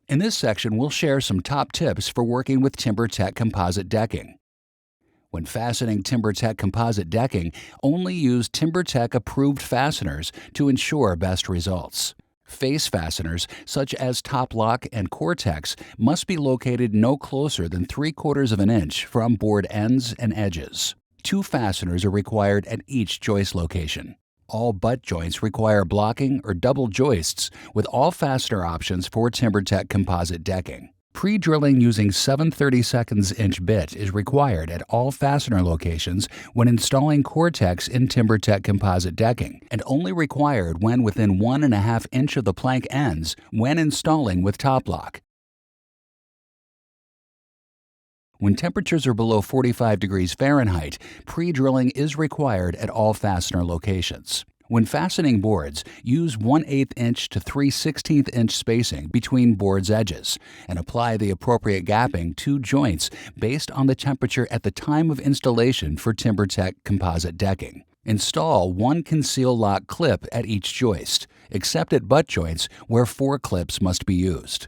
In this section, we'll share some top tips for working with TimberTech Composite Decking. When fastening TimberTech Composite Decking, only use TimberTech approved fasteners to ensure best results. Face fasteners, such as Top Lock and Cortex, must be located no closer than 3/4 of an inch from board ends and edges. 2 fasteners are required at each joist location. All butt joints require blocking or double joists, with all fastener options for TimberTech Composite Decking. Pre-drilling using 7/32 inch bit is required at all fastener locations when installing Cortex in TimberTech Composite Decking, and only required when within 1.5 inch of the plank ends when installing with Top Lock. When temperatures are below 45 degrees Fahrenheit, pre-drilling is required at all fastener locations. When fastening boards, use 1/8 inch to 3/16 inch spacing between boards' edges and apply the appropriate gapping to joints based on the temperature at the time of installation for TimberTech Composite Decking. Install 1 conceal lock clip at each joist, except at butt joints where 4 clips must be used.